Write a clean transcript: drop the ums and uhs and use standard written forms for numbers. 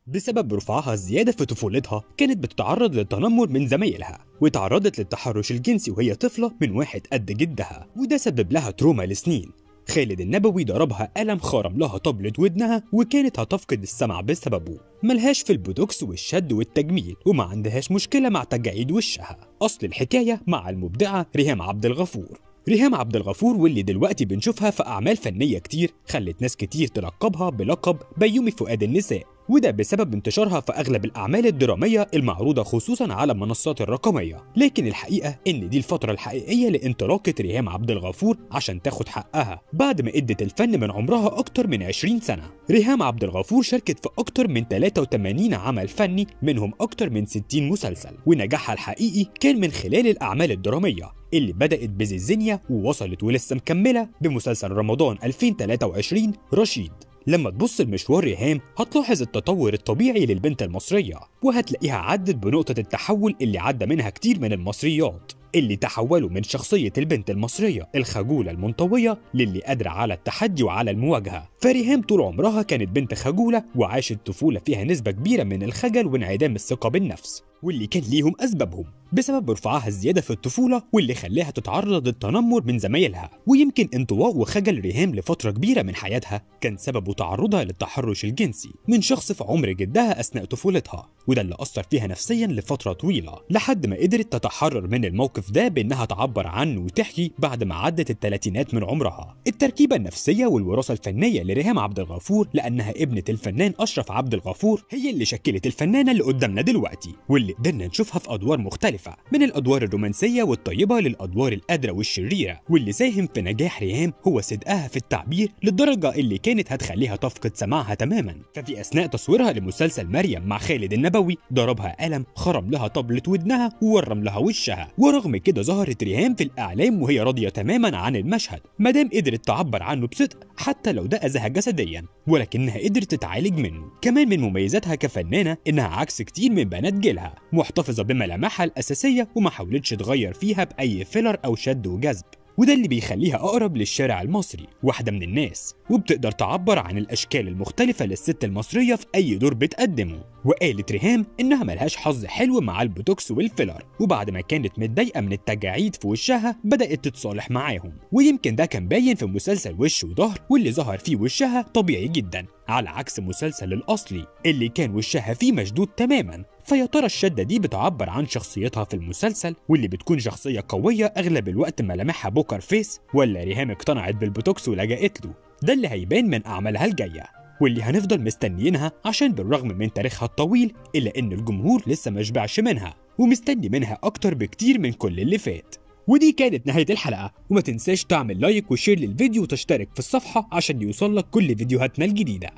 بسبب رفعها الزيادة في طفولتها كانت بتتعرض للتنمر من زمايلها، وتعرضت للتحرش الجنسي وهي طفلة من واحد قد جدها، وده سبب لها تروما لسنين. خالد النبوي ضربها قلم خرم لها طبلة ودنها وكانت هتفقد السمع بسببه. ملهاش في البوتوكس والشد والتجميل وما عندهاش مشكلة مع تجاعيد وشها. أصل الحكاية مع المبدعة ريهام عبد الغفور. ريهام عبد الغفور واللي دلوقتي بنشوفها في أعمال فنية كتير خلت ناس كتير تلقبها بلقب بيومي فؤاد النساء، وده بسبب انتشارها في أغلب الأعمال الدرامية المعروضة خصوصا على المنصات الرقمية. لكن الحقيقة إن دي الفترة الحقيقية لانطلاقة ريهام عبد الغفور عشان تاخد حقها بعد ما ادت الفن من عمرها أكتر من 20 سنة. ريهام عبد الغفور شاركت في أكتر من 83 عمل فني، منهم أكتر من 60 مسلسل، ونجاحها الحقيقي كان من خلال الأعمال الدرامية اللي بدأت بزيزينيا ووصلت ولسه مكملة بمسلسل رمضان 2023 رشيد. لما تبص لمشوار ريهام هتلاحظ التطور الطبيعي للبنت المصرية، وهتلاقيها عدت بنقطة التحول اللي عدى منها كتير من المصريات اللي تحولوا من شخصية البنت المصرية الخجولة المنطوية للي قادرة على التحدي وعلى المواجهة. فريهام طول عمرها كانت بنت خجولة وعاشت طفولة فيها نسبة كبيرة من الخجل وانعدام الثقة بالنفس، واللي كان ليهم أسبابهم بسبب رفعها الزيادة في الطفولة واللي خلاها تتعرض للتنمر من زمايلها. ويمكن انطواء وخجل ريهام لفترة كبيرة من حياتها كان سببه تعرضها للتحرش الجنسي من شخص في عمر جدها أثناء طفولتها، وده اللي أثر فيها نفسيا لفترة طويلة لحد ما قدرت تتحرر من الموقف ده بأنها تعبر عنه وتحكي بعد ما عدت الثلاثينات من عمرها. التركيبة النفسية والوراثة الفنية لريهام عبد الغفور لأنها ابنة الفنان أشرف عبد الغفور هي اللي شكلت الفنانة اللي قدامنا دلوقتي، واللي قدرنا نشوفها في أدوار مختلفة من الأدوار الرومانسية والطيبة للأدوار القادرة والشريرة. واللي ساهم في نجاح ريهام هو صدقها في التعبير للدرجة اللي كانت هتخليها تفقد سماعها تماما. ففي أثناء تصويرها لمسلسل مريم مع خالد النبوي ضربها قلم خرم لها طبلة ودنها وورم لها وشها، ورغم كده ظهرت ريهام في الإعلام وهي راضية تماما عن المشهد مادام قدرت تعبر عنه بصدق حتى لو ده أذاها جسديا، ولكنها قدرت تتعالج منه. كمان من مميزاتها كفنانة إنها عكس كتير من بنات جيلها محتفظة بملامحها الأساسية وما حاولتش تغير فيها بأي فيلر أو شد وجذب، وده اللي بيخليها أقرب للشارع المصري، واحدة من الناس، وبتقدر تعبر عن الأشكال المختلفة للست المصرية في أي دور بتقدمه. وقالت ريهام إنها ملهاش حظ حلو مع البوتوكس والفيلر، وبعد ما كانت متضايقة من التجاعيد في وشها بدأت تتصالح معاهم، ويمكن ده كان باين في مسلسل وش وظهر واللي ظهر فيه وشها طبيعي جدا على عكس مسلسل الأصلي اللي كان وشها فيه مشدود تماما. فيا ترى الشدة دي بتعبر عن شخصيتها في المسلسل واللي بتكون شخصية قوية أغلب الوقت ملامحها بوكر فيس، ولا ريهام اقتنعت بالبوتوكس ولجأت له؟ ده اللي هيبان من أعمالها الجاية واللي هنفضل مستنيينها، عشان بالرغم من تاريخها الطويل إلا إن الجمهور لسه مشبعش منها ومستني منها أكتر بكتير من كل اللي فات. ودي كانت نهاية الحلقة، وما تنساش تعمل لايك وشير للفيديو وتشترك في الصفحة عشان يوصلك كل فيديوهاتنا الجديدة.